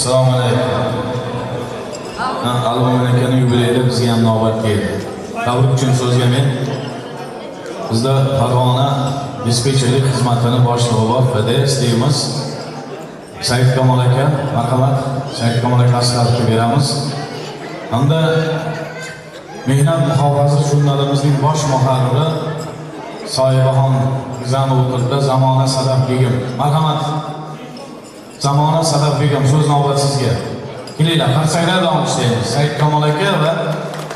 Assalomu alaykum. Albom akaning yubileyida bizga ham navbat keldi. Tabrik uchun so'zga men bizda Farg'ona dispetcherlik xizmatini boshlig'i bor FDS deymiz. Said Kamol aka, marhamat, Said Kamol aka asqarga beramiz. Hamda mehnat muhofaza jurnalimizning bosh muharriri Soyibaxon Gizanovda Zamona Sadaf begim. Marhamat. Zamona Sadaf begim, so'z navbat sizga. Kelinglar, qarsaklar davom ishlaymiz. Said Kamol aka va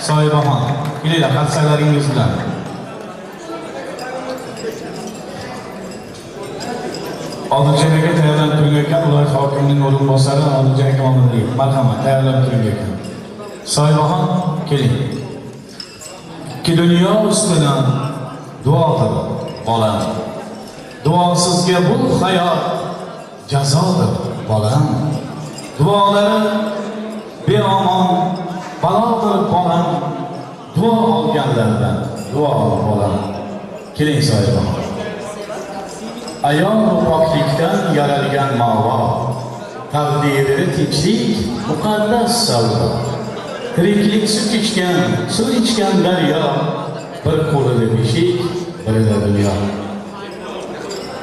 Soyibaxon. Kelinglar, qarsaklaringiz bilan. Odiljon aka tayyorlanib turgan viloyat hokimining o'rinbosari Odiljon aka Mamadaliyev. Marhamat, tayyorlanib turgan. Soyibaxon, keling. Ki dunyo ustidan duodir bolam. Duosizga bu hayot jazodir bolam. Duolari beomon balodir bolam. Duo olganlardan duo bolam. Keling Soyibaxon. Ayol poklikdan yaralgan mavo, taqdiri tinchlik, muqaddas savdo. Tiriklik suv ichgan daryo, bir qo'lida beshik, birida dunyo.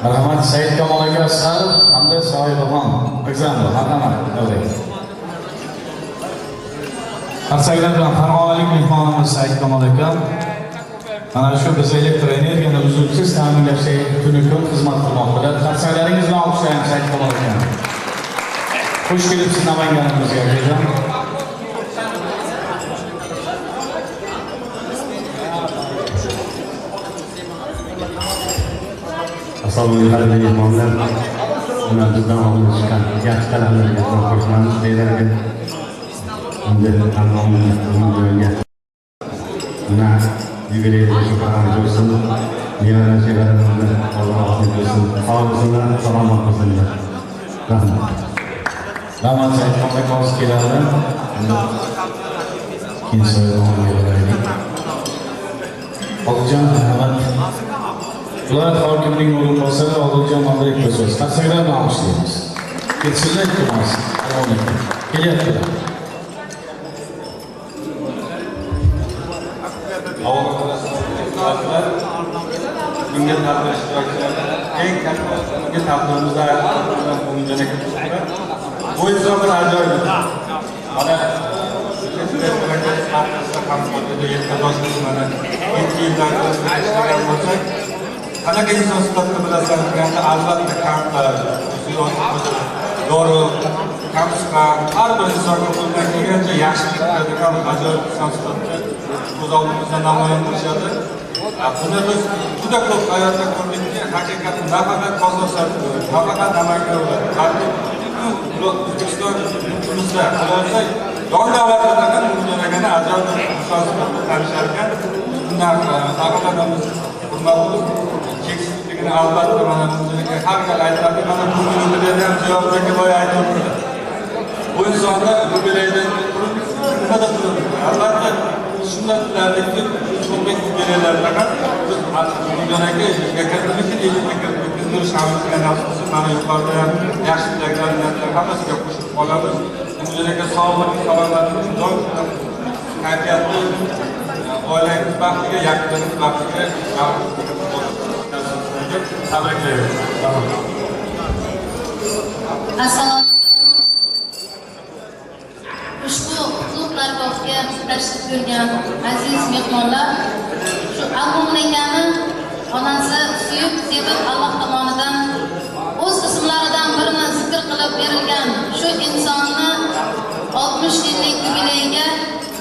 Marhamat, Said Kamol aka asqar hamda Soyibaxon Gizanovda. Marhamat, davlat. Qarsaklar bilan farg'onalik mehmonimiz Said Kamol aka ana shu biz elektr energiyani uzluksiz ta'minlashga tunu kun xizmat qilmoqdalar. Qarsaklaringiz bilan olqishlaymiz Said Kamol aka. Xush kelibsiz Namanganimizga akajon. Assalomu alaykum mehmonlar. Mana bizdan oldin chiqqan yaxshi talablarga qo'shilamiz deyiladi. Endi tanlovga mana yubileyda shukrona bo'lsin. Nevara chegaramizni Alloh rahmat qilsin. Sog'liklar, salomat bo'lsinlar. Rahmat. Rahmat Said Kamol aka o'zi keladi. Keyin Soyibaxonga beraylik. Odiljon rahmat. Viloyat hokimining o'rinbosari Odiljon Mamadaliyev so'z. Qarsaklar bilan boshlaymiz. Ketsinlar iltimos. Kelyaptilar. bugungi tadbir ishtirokchilari eng katta bugungi tadbirimizda Mo'minjon aka chiqdi. Bu inson bir ajoyib. Mana qanaqa inson sifatida bilasan deganda albatta kamtar, doğru, kamsqa, har bir insonga qo'ldan kelgancha yaxshilik qiladigan ajoyib inson sifatida ko'z oldimizda namoyon bo'lishadi. Buni biz juda ko'p hayotda ko'rdikki, haqiqatdan nafaqat Qozog'iston, nafaqat Namangan viloyati, balki O'zbekiston yurtimizda qolsak, yon davlatlarda ham Mo'minjon akani ajoyib inson sifatida tanishar ekan. Bundan haqiqatamiz hurmatimiz cheksizligini albatta mana Mo'minjon aka har gal aytadi. Mana bu yubileyda ham javobdagi boya aytib bu insonlar yubileydan nimada turadi? Albatta shunday tilardiki, cho'nbek yubileylarida ham biz Mo'minjon aka yuzga kirdilik, elga kirdilik, shamsiga nasibsi mana yuqorida ham yaxshi tilaklarni hammasiga qo'shib qolamiz. Mo'minjon aka sog'lik, salomatlik uchun doim kayfiyatli oilangiz baxtiga, yaqinlaringiz baxtiga tabriklaymiz. Assalomu ushbu qutlug' dargohga tashrif buyurgan aziz mehmonlar, shu Mo'minjon akani onasi suyib sevib Alloh tomonidan o'z ismlaridan birini zikr qilib berilgan shu insonni 60 yillik yubileyiga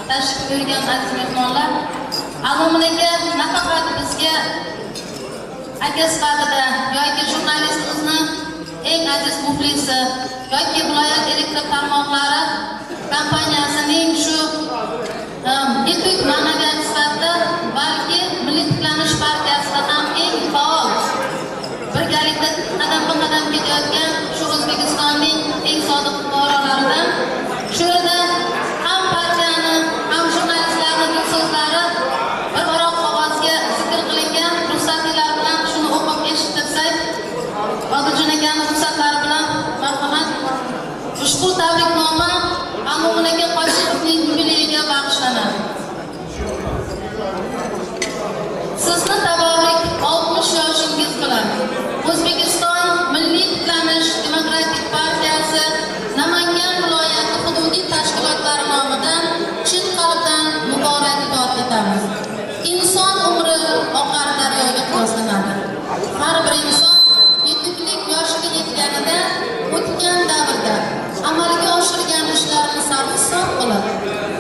tashrif buyurgan aziz mehmonlar, Mo'minjon aka nafaqat bizga aka sifatida yoki jurnalistimizni eng aziz muxlisi yoki viloyat elektr tarmoqlari kompaniyasining shu yetuk ma'naviyat sifatida, balki Milliy tiklanish partiyasida ham eng faol birgalikda qadam-qadam ketayotgan shu O'zbekistonning eng sodiq fuqarolaridan. Shu yerda ham partiyani, ham jurnalistlarning so'zlari bir baroq qog'ozga zikr qilingan. Ruxsatlilar bilan shuni o'qib eshittirsak, Odiljon akani ruxsatlari bilan marhamat. Ushbu tabriknoma Mo'min aka Qosimovning yubileyiga bag'ishlanadi. Sizni tabarruk 60 yoshingiz bilan O'zbekiston Milliy tiklanish demokratik partiyasi Namangan viloyati hududiy tashkilotlari nomidan chin qalbdan muborakbod etamiz. Inson umri oqar daryoga qiyoslanadi. Har bir inson yetuklik yoshiga yetganida o'tgan davrda amalga oshirgan ishlarini sarhisob qilib,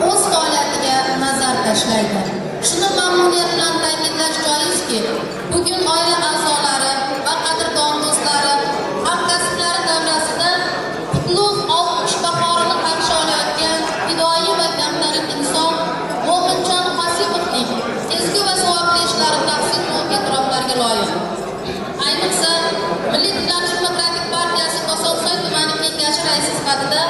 o'z faoliyatiga nazar tashlaydi. Shuni mamnuniyat bilan ta'kidlash joizki, bugun oila a'zolari va qadrdon do'stlari hamkasblari davrasida qutlug' 60 bahorini qarshi olayotgan fidoyi va kamtarin inson Mo'minjon Qosimovning ezgu va savobli ishlari taqsim e'tiroflarga loyiq. Ayniqsa Milliy tiklanish demokratik partiyasi Kosovsoy tumani kengashi raisi sifatida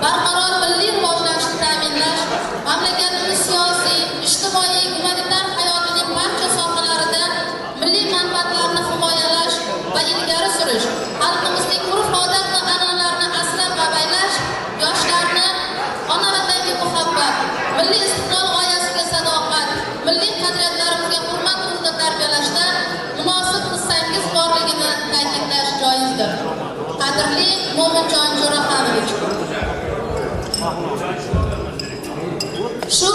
barqaror milliy rivojlanishni ta'minlash, mamlakatimiz siyosiy, ijtimoiy, gumanitar hayotining barcha sohalarida milliy manfaatlarni himoyalash va ilgari surish, xalqimizning urf-odat va an'analarini asrab-avaylash, yoshlarni ona vatanga muhabbat, milliy istiqlol g'oyasiga sadoqat, milliy qadriyatlarimizga hurmat ruhida tarbiyalashda munosib hissangiz borligini ta'kidlash joizdir. Qadrli Mo'minjon Jo'raxonovich, shu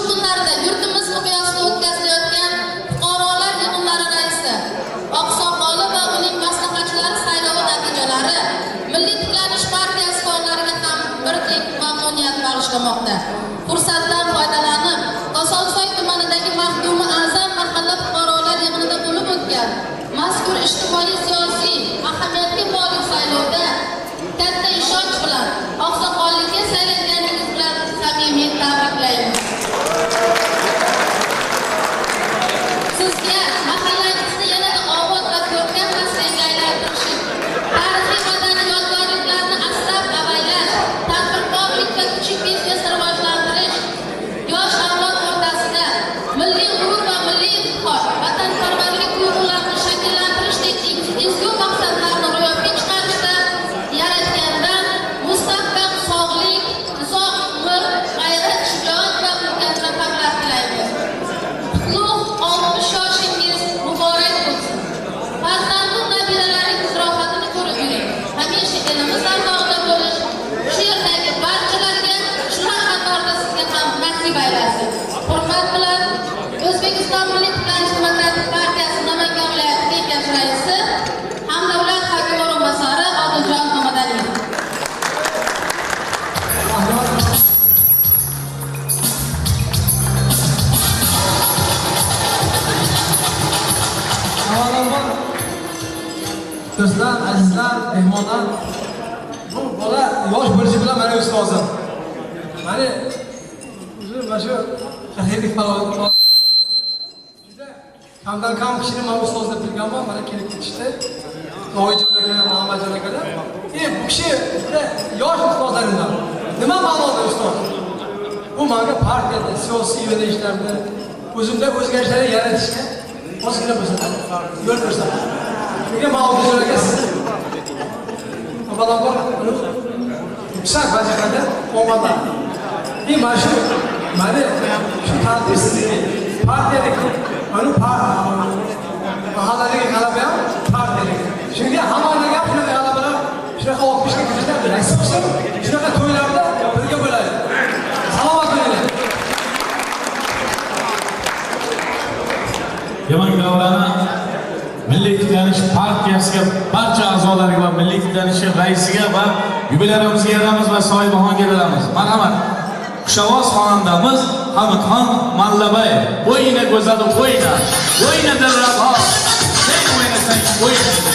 kunlarda yurtimiz miqyosida o'tkazilayotgan fuqarolar yig'inlari raisi, oqsoqoli va uning maslahatchilari saylovi natijalari Milliy tiklanish partiyasi faollariga ham birdek mamnuniyat bag'ishlamoqda. Fursatdan foydalanib, Kosovsoy tumanidagi Maxdumi A'zam mahalla fuqarolar yig'inida bo'lib o'tgan mazkur ijtimoiy siyosiy ahamiyatga molik saylovda katta ishonch bilan oqsoqollikka saylanganingiz bilan samimiy tabriklaymiz. Sizga mahallangizni yanada obod va ko'rkam maskanga aylantirish, tarixiy madaniy yodgorliklarni asrab-avaylash, tadbirkorlik va kichik biznesni rivojlantirish, elimiz ardog'ida bo'lish, shu yerdagi barchalarga shular qatorida sizga ham nasib aylasin. Hurmat bilan O'zbekiston Milliy tiklanish demokratik partiyasi Namangan viloyati kengash raisi hamda viloyat hokimi o'rinbosari Odiljon Mamadaliyev. Avvalambor do'stlar, azizlar, mehmonlar, bu bola yosh bo'lishi bilan mana ustozim. Mana shu shahidlik faoliyati juda kamdan kam kishini mana ustoz deb bilganman, mana kelib ketishdi. To'yjon aka, Muhammadjon akalar. Bu kishi juda yosh ustozlarimdan. Nima ma'noda ustoz? Bu menga partiyada siyosiy yo'nalishlarda o'zimda o'zgarishlarni yaratishga ozgina bo'lsa yo'l ko'rsatdi. Nega Muhammadjon aka siz avvalambor yuksak vazifada qo'mondon. Mana shu tartibsizlik, partiyalik, mana mahallaga g'alaba ham partiyalik. Shunga hammaga ham shunaqa g'alabalar, shunaqa 60 ga kirishlar nasib qilsin, shunaqa to'ylarda birga bo'laylik. Salomat bo'linglar. Yaman davrani Milliy tiklanish partiyasiga barcha a'zolariga va Milliy tiklanish raisiga va yubilerimizga yaramiz va sohibxonga beramiz. Marhamat. Xushovoz xonandamiz Hamidxon Mallabayev. O'yina go'zal o'yina. O'yina darrabho. Sen o'ynasang o'yina.